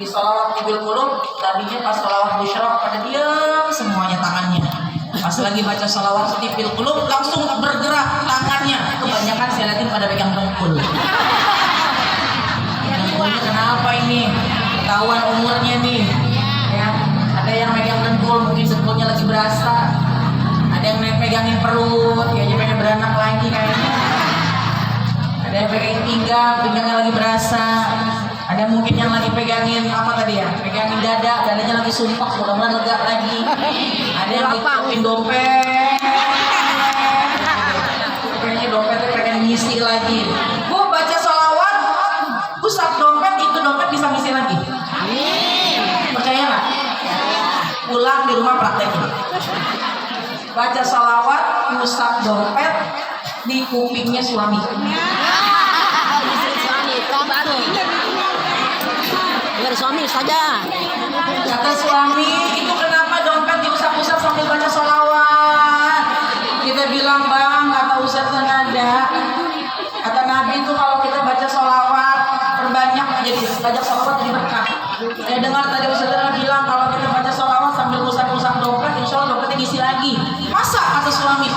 sholawat tibil qulub, tadinya pas sholawat busyra pada diam semuanya tangannya. Pas lagi baca sholawat tibil qulub langsung bergerak tangannya. Kebanyakan saya lihatin pada pegang dengkul. Dengkulnya kenapa ini? Ketahuan umurnya nih. Ya, ada yang megang dengkul, mungkin dengkulnya lagi berasa. Ada yang megangin perut, kayaknya pengen beranak lagi kayaknya. Ada yang pegangin pinggang, pinggangnya lagi berasa. Ada mungkin yang lagi pegangin apa tadi ya? Pegangin dada, dadanya lagi sumpah, mudah-mudahan lega lagi. Ada yang lagi pegangin dompet. Kayaknya dompetnya pengen ngisi lagi. Bu baca sholawat, usap dompet, itu dompet bisa ngisi lagi. Percaya nggak? Pulang di rumah praktekin. Baca sholawat, usap dompet, di kupingnya suami. Biar suami saja. Kata suami, itu kenapa dompet diusap-usap sambil baca sholawat? Kita bilang, bang, kata Ustaz Sanada, kata Nabi itu kalau kita baca sholawat perbanyak, jadi baca sholawat jadi berkah. Saya dengar tadi Ustaz Sanada bilang kalau kita baca sholawat sambil usap-usap dompet, insya Allah dompetnya ngisi lagi. Masa? Kata suami.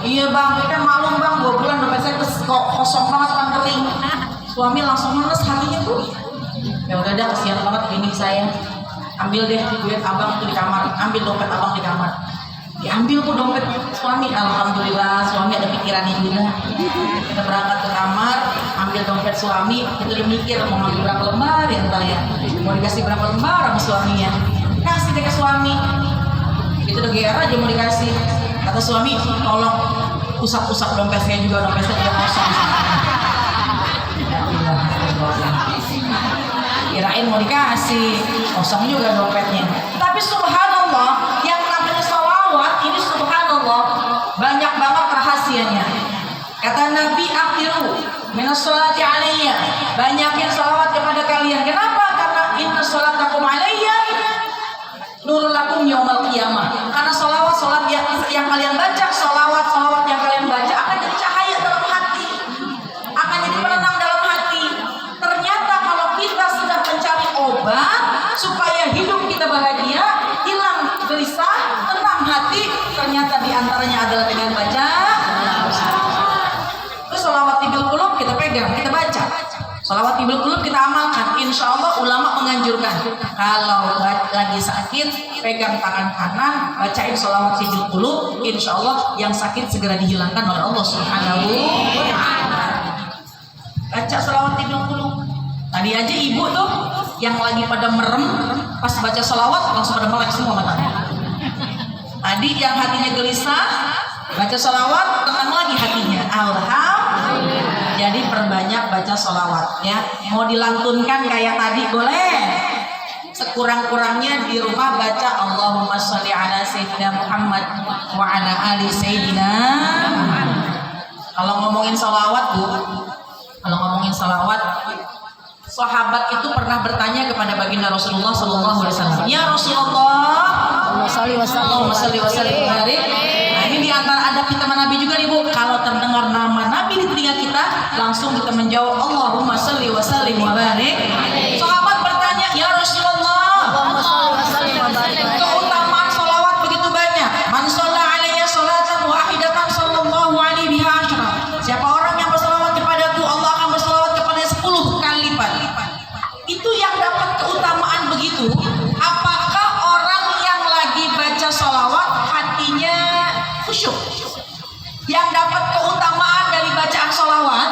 Iya bang, kan malum bang, 2 bulan dompet saya kok kosong banget, kan kering. Suami langsung menes hatinya tuh. Ya udah dah, kasihan banget bini saya. Ambil deh duit abang itu di kamar, ambil dompet abang di kamar. Diambil pun dompet suami. Alhamdulillah suami ada pikirannya juga. Kita berangkat ke kamar, ambil dompet suami. Kita udah mikir mau ngambil berapa lembar ya entar ya, mau dikasih berapa lembar sama suaminya. Kasih deh ke suami. Itu udah GR aja mau dikasih. Kata suami, tolong usap-usap dompet saya juga, dompet saya udah kosong. Kirain mau dikasih, kosong juga dompetnya. Tapi subhanallah, yang namanya sholawat ini subhanallah banyak banget rahasianya. Kata Nabi, akhiru minas sholati alayya, banyakin sholawat kepada kalian. Kenapa? Karena inna sholatakum alayya nurul lakum yaumal qiyamah. Karena sholawat yang kalian baca, sholawat yang kalian baca akan jadi cahaya dalam hati, akan jadi penenang dalam hati. Ternyata kalau kita sudah mencari obat supaya hidup kita bahagia, hilang gelisah, tenang hati, ternyata diantaranya adalah dengan baca terus sholawat tibil qulub kita pegang, kita baca. Sholawat tibil qulub kita amalkan. Insya Allah ulama menganjurkan kalau lagi sakit pegang tangan kanan, bacain sholawat tibil qulub. Insya Allah yang sakit segera dihilangkan oleh Allah Subhanahu wa Ta'ala. Baca sholawat tibil qulub. Tadi aja ibu tuh yang lagi pada merem pas baca sholawat langsung pada melek semua matanya. Tadi yang hatinya gelisah baca sholawat tenang lagi hatinya. Alhamdulillah. Jadi perbanyak baca sholawat ya. Mau dilantunkan kayak tadi boleh. Sekurang-kurangnya di rumah baca Allahumma sholli ala sayyidina Muhammad wa ala ali sayyidina. Kalau ngomongin sholawat bu, kalau ngomongin sholawat, sahabat itu pernah bertanya kepada baginda Rasulullah Sallallahu Alaihi Wasallam, ya Rasulullah, Allahumma sholli wa sallim wa barik. Nah ini diantara adab kita Nabi juga nih bu, kalau terdengar nama Nabi di telinga kita, langsung kita menjawab Allahumma sholli wa sallim wa barik. Sahabat bertanya, ya Rasulullah, keutamaan sholawat begitu banyak. Man sholla alayya sholatan wahidatan sallallahu alaihi wasallam. Siapa orang yang bersolawat kepadaku, Allah akan bersolawat kepada 10 kali lipat. Itu yang dapat keutamaan begitu. Apakah orang yang lagi baca sholawat hatinya khusyuk? Yang dapat keutamaan dari bacaan sholawat,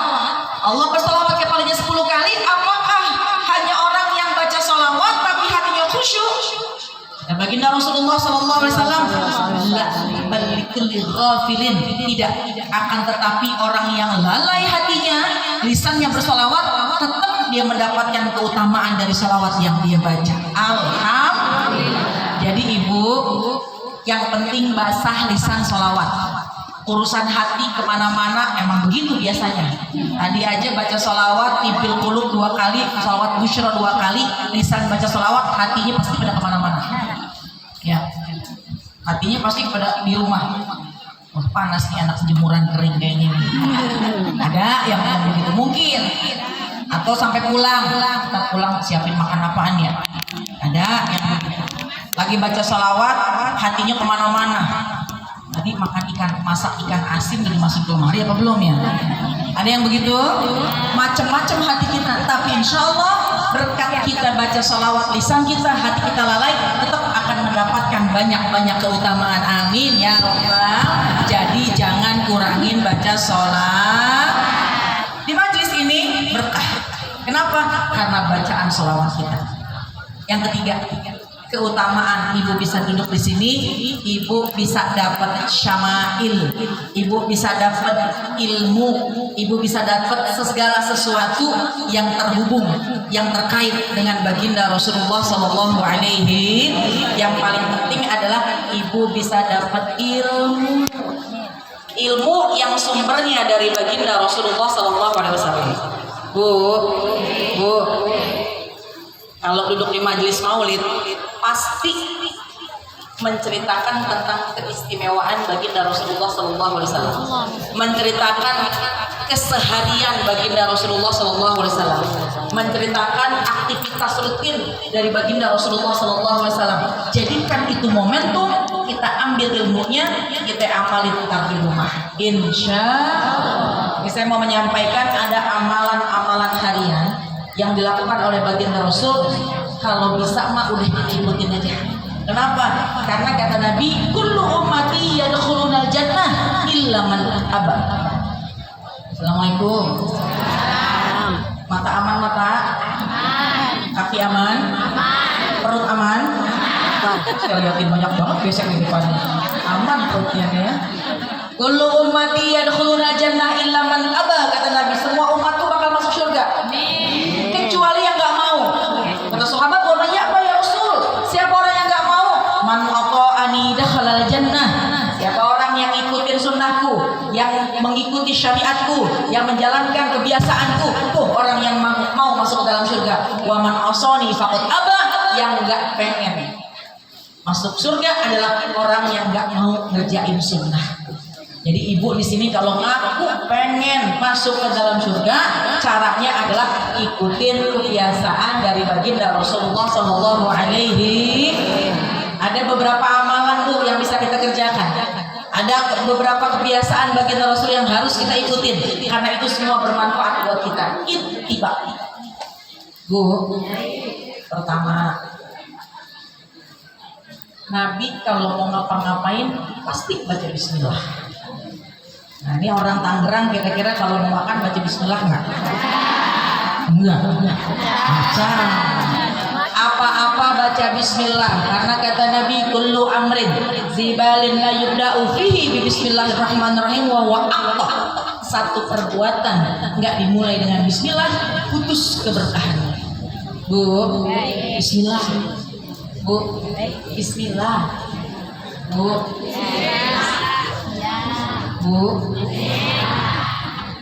Allah bersolawat kepadanya 10 kali. Apakah hanya orang yang baca sholawat tapi hatinya khusyuk? Dan baginda Rasulullah Sallallahu Alaihi Wasallam, ghafilin, tidak. Akan tetapi orang yang lalai hatinya, lisannya bersolawat, tetap dia mendapatkan keutamaan dari sholawat yang dia baca. Alhamdulillah. Jadi ibu, yang penting basah lisan sholawat. Urusan hati kemana-mana emang begitu biasanya. Tadi aja baca sholawat tibil qulub 2 kali, sholawat busyra 2 kali, lisan baca sholawat, hatinya pasti pada kemana-mana. Ya, hatinya pasti pada di rumah. Wah panas nih anak jemuran kering kayaknya nih. Ada yang begitu mungkin. Atau sampai pulang, kita pulang siapin makan apaan ya? Ada yang lagi baca sholawat hatinya kemana-mana. Tadi makan ikan, masak ikan asin jadi masuk ke lemari apa belum ya? Ada yang begitu? Macam-macam hati kita. Tapi insya Allah berkat kita baca sholawat, lisan kita, hati kita lalai, tetap akan mendapatkan banyak-banyak keutamaan. Amin ya Rabbal. Jadi jangan kurangin baca sholat. Di majlis ini berkah. Kenapa? Karena bacaan sholawat kita. Yang ketiga, keutamaan ibu bisa duduk di sini, ibu bisa dapat syama'il, ibu bisa dapat ilmu, ibu bisa dapat segala sesuatu yang terhubung, yang terkait dengan baginda Rasulullah Sallallahu Alaihi. Yang paling penting adalah ibu bisa dapat ilmu, ilmu yang sumbernya dari baginda Rasulullah Sallallahu Alaihi Wasallam. Bu, kalau duduk di majelis maulid pasti menceritakan tentang keistimewaan baginda Rasulullah Sallallahu Alaihi Wasallam, menceritakan keseharian baginda Rasulullah Sallallahu Alaihi Wasallam, menceritakan aktivitas rutin dari baginda Rasulullah Sallallahu Alaihi Wasallam. Jadikan itu momentum, kita ambil ilmunya, kita amalin di rumah. Insya Allah. Saya mau menyampaikan ada amalan-amalan harian yang dilakukan oleh baginda Rasul. Kalau bisa mah udah ikutin aja. Kenapa? Karena kata Nabi, kullu ummati yadkhulunal jannah illa man aba. Assalamualaikum. Mata aman, mata aman. Kaki aman, perut aman. Saya lihatin banyak banget besek di depan. Aman perutnya ya. Kullu ummati yadkhulunal jannah illa man aba. Kata Nabi, semua umatku bakal masuk surga. Kecuali yang nggak mau. Kata sahabat, "Warnanya apa ya Rasul? Siapa orang yang nggak mau?" Man ata'ani dakhalal jannah. Siapa orang yang ikutin sunnahku, yang mengikuti syariatku, yang menjalankan kebiasaanku, tuh orang yang mau masuk ke dalam surga. Wa man asani faqad aba. Yang nggak pengen masuk surga adalah orang yang nggak mau ngerjain sunnah. Jadi ibu di sini kalau ngaku pengen masuk ke dalam surga, caranya adalah ikutin kebiasaan dari baginda Rasulullah Sallallahu Alaihi. Ada beberapa amalan tuh yang bisa kita kerjakan. Ada beberapa kebiasaan baginda Rasul yang harus kita ikutin. Karena itu semua bermanfaat buat kita. Ittiba. Bu, pertama, Nabi kalau mau ngapa-ngapain pasti baca Bismillah. Nah ini orang Tangerang kira-kira kalau mau makan baca Bismillah nggak? Enggak. Baca. Apa-apa baca Bismillah. Karena kata Nabi, kullu amrin zibalin la yubda'u fihi bi Bismillahirrahmanirrahim wa huwa aqta. Satu perbuatan nggak dimulai dengan Bismillah, putus keberkahannya. Bu, Bismillah. Bu, Bismillah. Bu, Bu,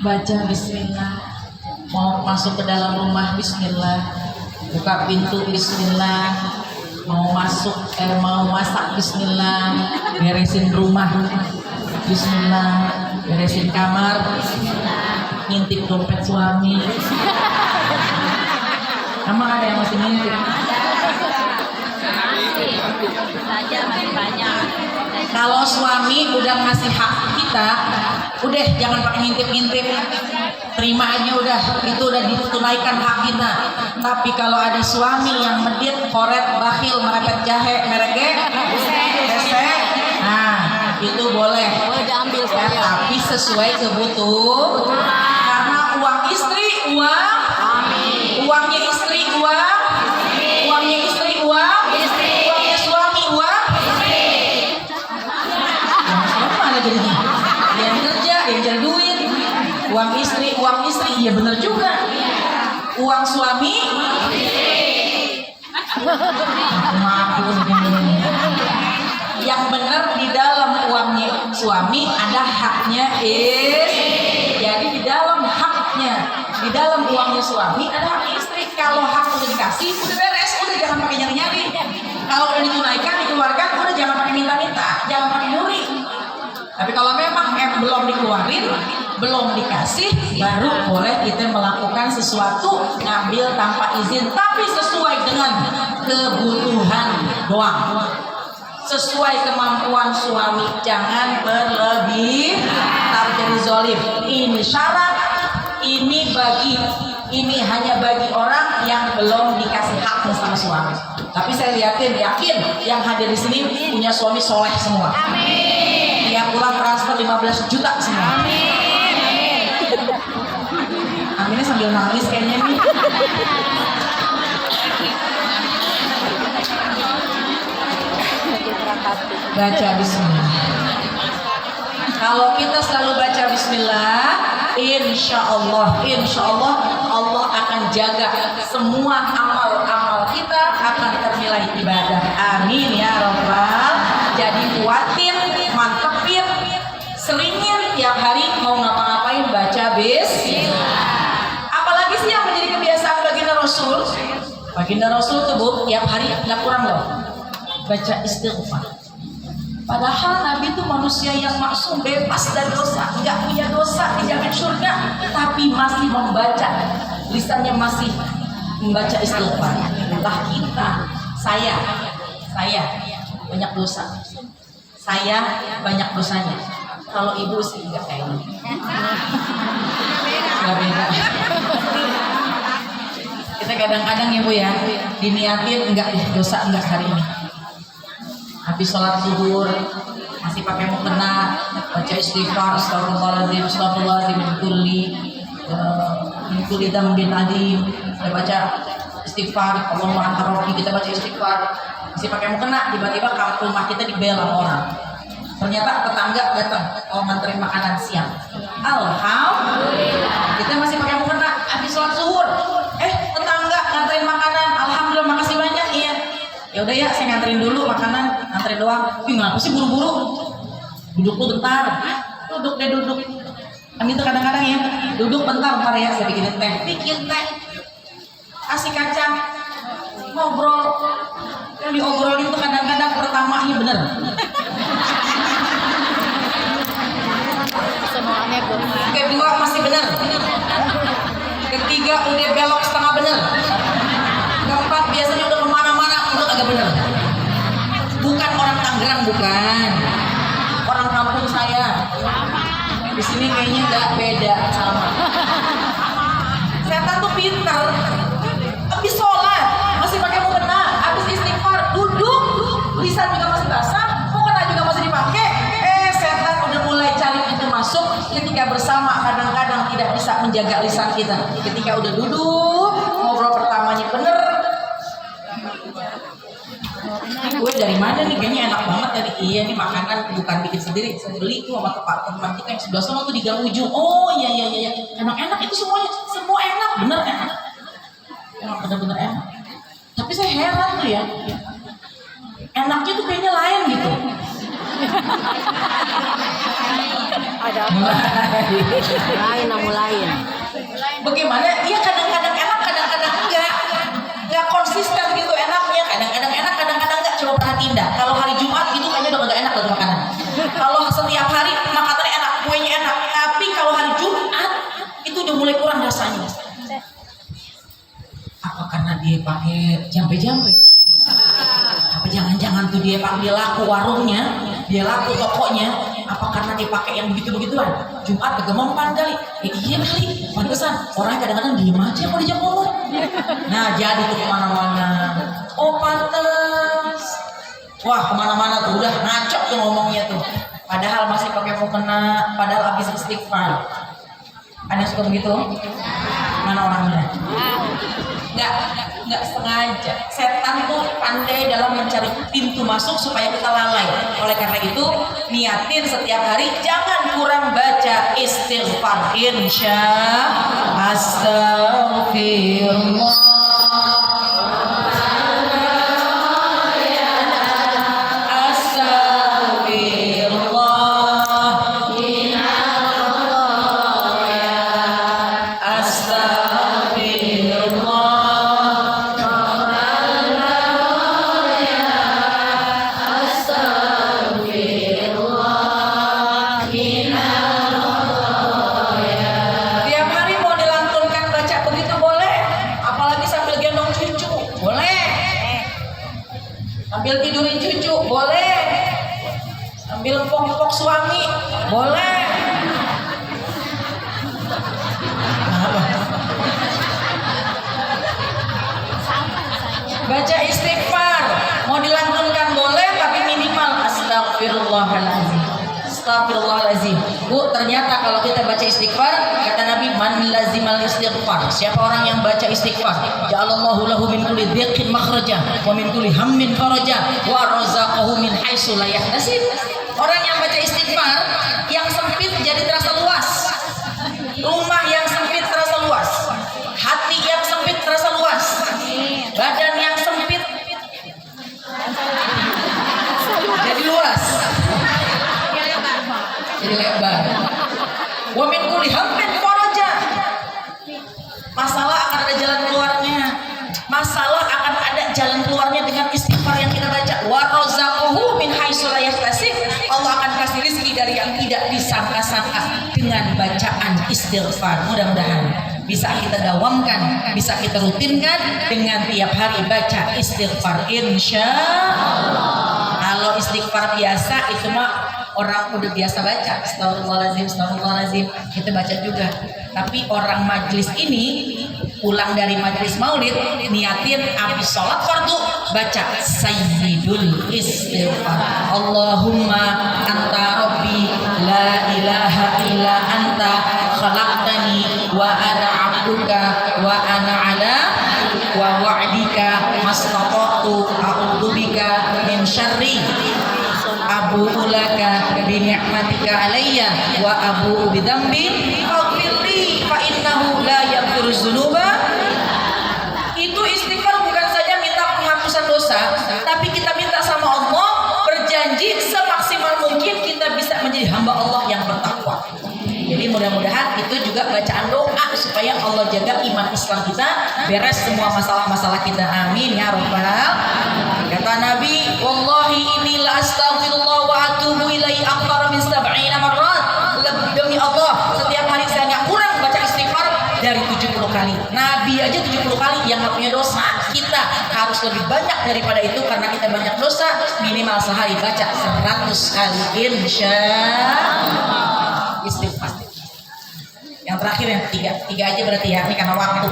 baca Bismillah. Mau masuk ke dalam rumah Bismillah, buka pintu Bismillah, mau masak Bismillah, beresin rumah Bismillah, beresin kamar Bismillah, ngintip dompet suami. Emang ada yang masih ngintip? Masih banyak. Kalau suami udah ngasih hak kita, udah jangan pakai ngintip-ngintip, terima aja udah, itu udah ditunaikan hak kita. Tapi kalau ada suami yang medit, koret, bakhil, merepet jahe, merege, resek, nah itu boleh. Diambil ya, tapi sesuai kebutuhan. Karena uang istri uang, uangnya istri uang, uangnya istri uang, uangnya suami uang. Dia kerja, dia cari duit. Uang istri, iya benar juga. Uang suami, yang benar di dalam uangnya suami ada haknya jadi di dalam haknya, di dalam uangnya suami ada hak istri. Kalau hak udah dikasih, udah beres, udah jangan pakai nyari-nyari. Kalau udah ditunaikan, dikeluarkan, udah jangan pakai minta-minta, jangan pakai nyuri. Tapi kalau memang belum dikeluarin, belum dikasih, baru boleh kita melakukan sesuatu, ngambil tanpa izin, tapi sesuai dengan kebutuhan doang. Sesuai kemampuan suami, jangan berlebih. Tar jadi zolim. Ini syarat, ini hanya bagi orang yang belum dikasih hak sama suami. Tapi saya yakin yang hadir di sini punya suami soleh semua. Amin. Yang pulang transfer 15 juta semua. Amin. Aminnya sambil nangis kayaknya nih. Baca bismillah. Kalau kita selalu baca bismillah, insya Allah Allah akan jaga semua amal-amal kita akan ternilai ibadah. Amin ya rabbal. Jadi kuatin, mantepin, seringin tiap hari mau ngapa-ngapain baca bismillah. Apalagi sih yang menjadi kebiasaan baginda Rasul? Baginda Rasul tuh Bu, tiap hari nggak kurang loh baca istighfar. Padahal Nabi itu manusia yang maksum, bebas dari dosa, nggak punya dosa, dijamin surga, tapi masih membaca, lisannya masih membaca istighfar. Entah kita, saya banyak dosa, saya banyak dosanya. Kalau ibu sih nggak kayak ini, nggak beda. Kita kadang-kadang ibu ya diniatin enggak dosa enggak hari ini. Habis sholat zuhur masih pakai mukena, baca istighfar, astagfirullahaladzim min kulli dzambin adzim. Kita baca istighfar, Allahumma anta rabbi, kita baca istighfar, masih pakai mukena. Tiba-tiba rumah kita dibel sama orang. Ternyata tetangga datang mau nganterin makanan siang. Alhamdulillah. Kita masih pakai mukena habis sholat zuhur. Tetangga nganterin makanan, alhamdulillah, makasih banyak. Iya. Ya udah ya, saya nganterin dulu makanan, nganterin doang. Ngapa sih buru-buru? Duduk lu bentar. Duduk deh, duduk. Kan itu kadang-kadang ya, duduk bentar ya, saya bikinin teh. Bikin teh. Kasih kacang. Ngobrol. Yang diobrolin tuh kadang-kadang pertamanya bener. Semuanya Kedua masih bener. Ketiga udah belok setengah bener. Keempat biasanya udah kemana-mana udah agak bener. Bukan orang Tangerang, bukan. Orang kampung saya. Di sini kayaknya nggak beda sama. Setan tuh pintar. Habis sholat masih pakai mukena, habis istighfar duduk, lisan juga masih basah, mukena juga masih dipakai. Setan udah mulai cari pintu masuk. Ketika bersama kadang-kadang tidak bisa menjaga lisan kita. Ketika udah duduk, ngobrol pertamanya bener. Gue dari mana nih, kayaknya enak banget dari iya nih, makanan bukan bikin sendiri, saya beli tuh sama teman kita yang sebelah sana tuh di Gang Ujung. Oh iya, emang enak itu semuanya, semua enak, bener enak, emang bener-bener enak. Tapi saya heran tuh ya, enaknya tuh kayaknya lain gitu. ada lain. Bagaimana? Iya kadang-kadang enak, kadang-kadang enggak konsisten gitu enaknya. Kadang-kadang enak, kadang-kadang enggak. Coba perhatiin dah. Kalau hari Jumat itu kayaknya udah enggak enak lagi makanan. Kalau setiap hari makanannya enak, kuenya enak. Tapi kalau hari Jumat itu udah mulai kurang rasanya. Apa karena dia pakai jampe-jampe? Apa jangan-jangan tuh dia laku warungnya, dia laku tokonya? Apa karena dia pakai yang begitu-begituan? Jumat agak mempan kali. Iya kali, pantesan orang kadang-kadang diem aja kalau dijak ngomong. Nah jadi tuh kemana-mana. Oh pantes. Wah kemana-mana tuh udah ngaco tuh ngomongnya tuh. Padahal masih pakai mukena, padahal habis istighfar. Ada yang suka begitu? Mana orangnya? Nggak sengaja. Setan tuh pandai dalam mencari pintu masuk supaya kita lalai. Oleh karena itu, niatin setiap hari jangan kurang baca istighfar. Insya Astagfirullah. Apalagi Sambil tidurin cucu boleh, sambil pok-pok suami boleh. Apa? Baca istighfar mau dilantunkan boleh, tapi minimal astagfirullahaladzim. Astagfirullahaladzim. Bu, ternyata kalau kita baca istighfar, kata Nabi, man lazimal istighfar, siapa orang yang baca istighfar, ja'alallahu lahu min kulli dhiqin makhraja wa min kulli hammin faraja wa razaqahu min haitsu la yahtasib. Orang yang baca istighfar, yang sempit jadi terasa luas, rumah yang sempit terasa luas, hati yang sempit terasa luas, badan yang sempit jadi luas, jadi lebar. Wa min kulli hammin faraja. Masalah akan ada jalan keluarnya. Masalah akan ada jalan keluarnya dengan istighfar yang kita baca. Wa razaqahu min haitsu la yahtasib. Allah akan kasih rezeki dari yang tidak disangka-sangka dengan bacaan istighfar. Mudah-mudahan bisa kita dawamkan, bisa kita rutinkan dengan tiap hari baca istighfar, insya Allah. Kalau istighfar biasa itu mah orang udah biasa baca astagfirullahaladzim, astagfirullahaladzim, kita baca juga. Tapi orang majlis ini pulang dari majlis maulid niatin habis sholat fardu baca sayyidul istighfar. Allahumma anta rabbi la ilaha illa anta khalaqtani wa ana abduka wa ana ala wa wa'dika mastata'tu a'udzubika min syarri abu'u laka bi ni'matika alayya wa abu'u bi dzambi faghfirli fa innahu la yaghfiru dzunuba. Itu istighfar bukan saja minta penghapusan dosa, tapi kita minta sama Allah, berjanji semaksimal mungkin kita bisa menjadi hamba Allah yang bertakwa. Jadi mudah-mudahan itu juga bacaan doa supaya Allah jaga iman Islam kita, beres semua masalah-masalah kita. Amin ya rabbal. Kata Nabi, wallahi inni la astaghfirullah wa atubu ilaihi akthar min 70 marrat. Demi Allah, setiap hari saya nggak kurang baca istighfar dari 70 kali. Nabi aja 70 kali yang nggak punya dosa. Kita harus lebih banyak daripada itu karena kita banyak dosa. Minimal sehari baca 100 kali insya Allah. Istighfar. Yang terakhir yang tiga aja berarti ya, ini karena waktu.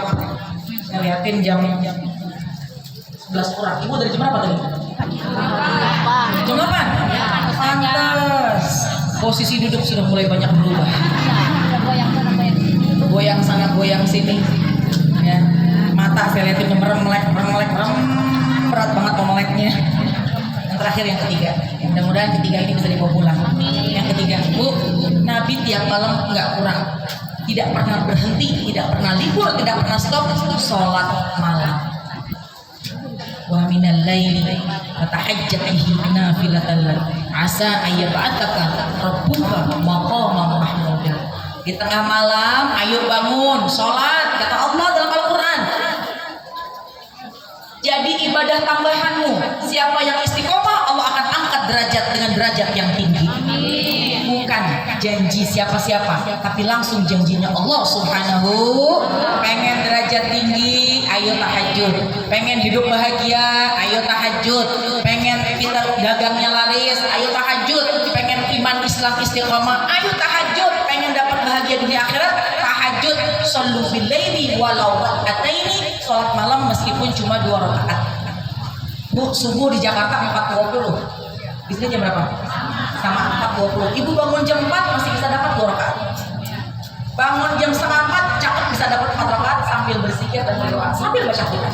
Saya liatin jam 11 kurang. Ibu dari jam berapa tadi? Jam 8? Pantas. Posisi duduk sudah mulai banyak berubah. Goyang sana, goyang sini. Ya. Mata saya liatin merem-melek, berat banget memeleknya. Yang terakhir yang ketiga. Mudah-mudahan ketiga ini bisa dibawa pulang. Yang ketiga, Bu, Nabi tiap malam nggak kurang, tidak pernah berhenti, tidak pernah libur, tidak pernah stop sholat malam. Wa minal laili fatahajjat bihi nafilatan lak asa ayyab'ataka rabbuka maqaman mahmuda. Di tengah malam ayo bangun sholat, kata Allah dalam Al-Quran. Jadi ibadah tambahanmu. Siapa yang istiqomah, Allah akan angkat derajat dengan derajat yang tinggi. Bukan janji siapa-siapa, tapi langsung janjinya Allah Subhanahu. Pengen derajat tinggi, ayo tahajud. Pengen hidup bahagia, ayo tahajud. Pengen kita dagangnya laris, ayo tahajud. Pengen iman Islam istiqomah, ayo tahajud. Pengen dapat bahagia dunia akhirat, tahajud. Shollu bil laili walau raka'ataini, salat malam meskipun cuma 2 rakaat. Bu, subuh di Jakarta 4.20. Di sini jam berapa? Sama 4.20. Ibu bangun jam 4 masih bisa dapat 2 rakaat. Bangun jam setengah 4 cakep bisa dapat 4 rakaat sambil berzikir dan berdoa, sambil baca Quran.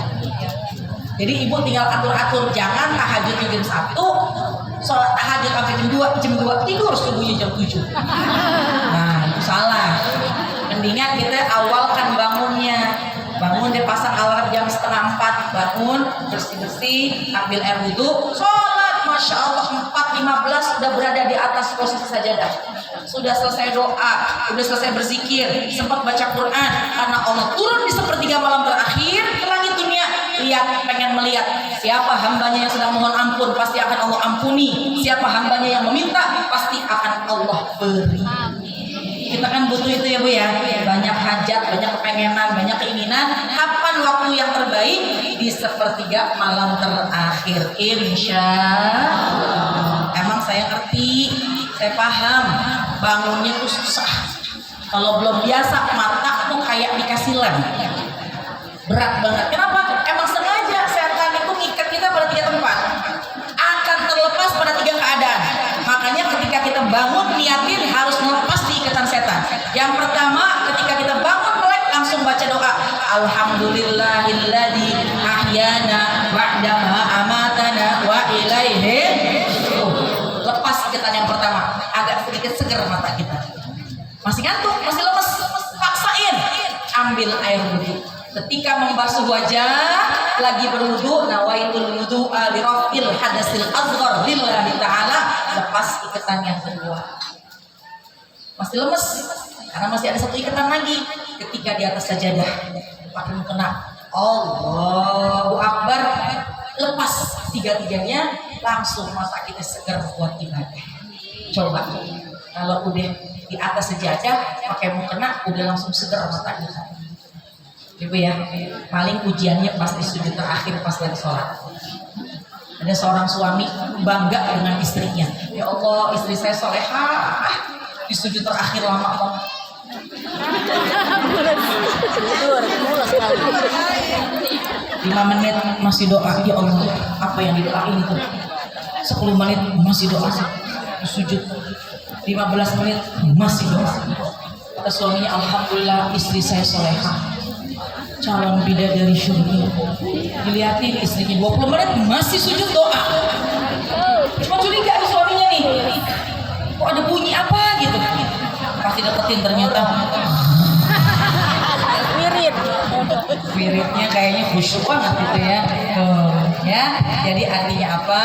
Jadi ibu tinggal atur-atur, jangan tahajud di jam 1, sholat tahajud sampai jam 2 tidur subuhnya jam 7. Nah, itu salah. Mendingan kita awalkan bangunnya. Bangun dia pasang alarm jam setengah 4, bangun bersih-bersih, ambil air wudhu, sholat, masya Allah 4.15 sudah berada di atas posisi sajadah, sudah selesai doa, sudah selesai berzikir, sempat baca Quran, karena Allah turun di sepertiga malam terakhir ke langit dunia. Lihat, pengen melihat siapa hambanya yang sedang mohon ampun, pasti akan Allah ampuni. Siapa hambanya yang meminta, pasti akan Allah beri. kita kan butuh itu ya Bu ya. Banyak hajat, banyak kepengenan, banyak keinginan. Kapan waktu yang terbaik? Di sepertiga malam terakhir, insya Allah. Emang saya ngerti, saya paham. Bangunnya tuh susah. Kalau belum biasa, mata tuh kayak dikasih lem. Berat banget. Kenapa? Emang sengaja setan itu ngikat kita pada 3 tempat. Akan terlepas pada 3 keadaan. Makanya ketika kita bangun, niatin harus melepas di ikatan setan. Yang pertama, ketika kita bangun melek, langsung baca doa. Alhamdulillahilladzi ahyana ba'dama amatana wa ilaihi. Lepas ikatan yang pertama. Agak sedikit seger mata kita. Masih ngantuk, masih lemes. Paksain. Ambil air wudhu. Ketika membasuh wajah, lagi berwudu, nawaitul wudu'a li raf'il hadasil asghar lillahi ta'ala, lepas ikatan yang kedua. Masih lemes karena masih ada satu ikatan lagi. Ketika di atas sajadah, pakai mukena Allahu Akbar, lepas 3-tiganya, langsung mata kita segar buat ibadah. Coba kalau udah di atas sajadah pakai mukena, udah langsung segar mata kita. Ibu ya, paling ujiannya pasti sujud terakhir pas lagi sholat. Ada seorang suami bangga dengan istrinya. Ya Allah, istri saya solehah. Di sujud terakhir lama banget. 5 menit masih doa. Ya Allah, apa yang didoain itu? 10 menit masih doa. Sujud. 15 menit masih doa. Kata suaminya, alhamdulillah istri saya solehah. Calon bidadari syurga. Dilihatin istrinya 20 menit masih sujud doa. Cuma curiga ada suaminya nih. Kok ada bunyi apa gitu? Pasti deketin ternyata. Wiridnya kayaknya khusyuk banget gitu ya. Ya. Jadi artinya apa?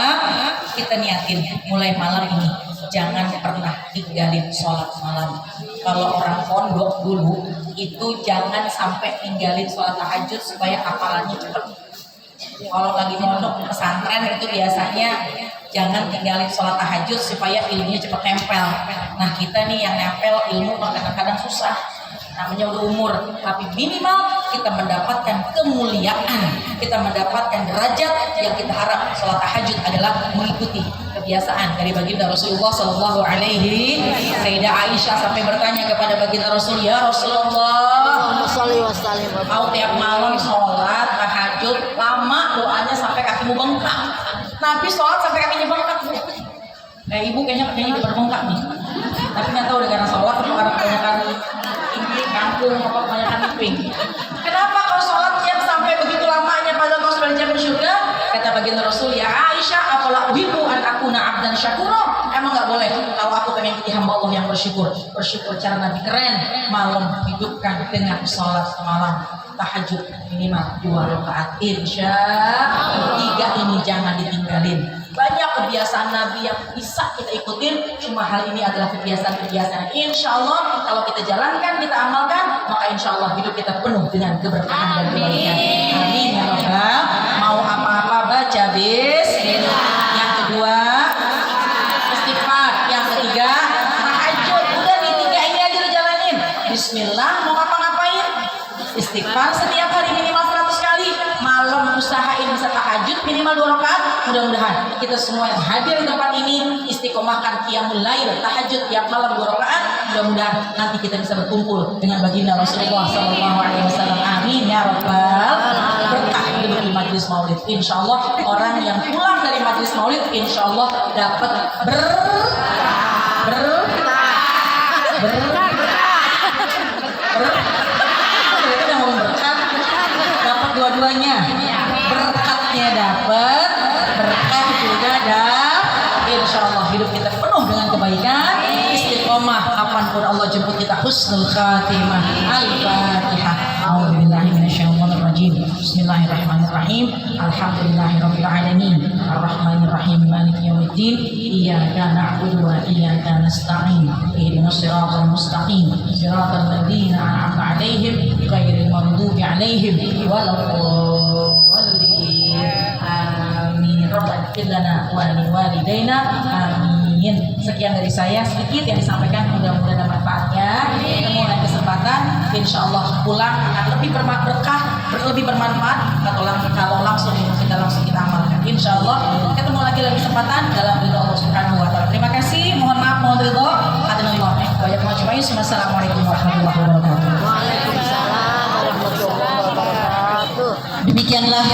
Kita niatin mulai malam ini jangan pernah tinggalin sholat malam. Kalau orang pondok dulu itu jangan sampai tinggalin sholat tahajud supaya hafalannya cepat. Kalau lagi mondok pesantren itu biasanya jangan tinggalin sholat tahajud supaya ilmunya cepat nempel. Nah kita nih yang nempel ilmu kadang-kadang susah. Namanya udah umur, tapi minimal kita mendapatkan kemuliaan, kita mendapatkan derajat yang kita harap. Sholat tahajud adalah mengikuti kebiasaan dari baginda Rasulullah Sallallahu Alaihi. Sayyidah Aisyah sampai bertanya kepada baginda Rasul, ya Rasulullah, mau tiap malam sholat tahajud lama doanya sampai kakimu bengkak. Nabi sholat sampai kakinya bengkak. Ibu kayaknya berbengkak nih. Tapi nggak tahu karena sholat atau karena kebanyakan kampung apa kebanyakan ping. Kenapa kau sholatnya sampai begitu lamanya padahal kau sudah dijamin surga? Kata baginda Rasul, ya Aisyah, apalah uhibbu an akuna abdan syakura. Emang nggak boleh kalau aku pengen jadi hamba Allah yang bersyukur. Bersyukur cara Nabi keren. Malam hidupkan dengan sholat malam tahajud minimal 2 rakaat. Insya Allah 3 ini jangan ditinggalin. Banyak kebiasaan Nabi yang bisa kita ikutin, cuma hal ini adalah kebiasaan-kebiasaan. Insya Allah kalau kita jalankan, kita amalkan, maka insya Allah hidup kita penuh dengan keberkahan dan kebaikan. Amin ya Rabbal. Mau apa-apa baca bismillah. Yang kedua istighfar. Yang ketiga tahajud. Udah nih 3 ini aja dijalanin. Bismillah, mau ngapa-ngapain? Istighfar setiap hari minimal 100 kali. Malam usahain bisa tahajud minimal 2 rakaat. Mudah-mudahan kita semua yang hadir di tempat ini istiqomahkan qiyamul lail, tahajud tiap malam 2 rakaat. Mudah-mudahan nanti kita bisa berkumpul dengan baginda Rasulullah Sallallahu Alaihi Wasallam. Amin ya Rabbal. Berkah hidup di majlis maulid. Insya Allah orang yang pulang dari majlis maulid insya Allah dapat dapat dua-duanya. Berkatnya dapat, berkah juga dapat. Insya Allah hidup kita penuh dengan kebaikan, istiqomah kapanpun Allah jemput kita, husnul khatimah. Al-Fatihah. A'udzubillahi minasyaitonir rajim. Bismillahirrahmanirrahim. Alhamdulillahirabbil alamin. Arrahmanirrahim. Maliki yaumiddin. Iyyaka na'budu wa iyyaka nasta'in. Ihdinas siratal mustaqim. Siratal ladzina an'amta 'alaihim ghairil maghdubi 'alaihim waladdallin. Amin. Rabbana ighfir lana wa li walidaina. Amin. Sekian dari saya, sedikit yang disampaikan, mudah-mudahan ada manfaatnya. ya. Ketemu lain kesempatan, insya Allah pulang akan lebih berkah, lebih bermanfaat kalau langsung kita amalkan. Insya Allah ketemu lagi dalam kesempatan dalam ridho Allah Subhanahu Wa Taala. Terima kasih, mohon maaf, mohon ridho. Wassalamualaikum warahmatullahi wabarakatuh. Waalaikumsalam warahmatullahi wabarakatuh. Demikianlah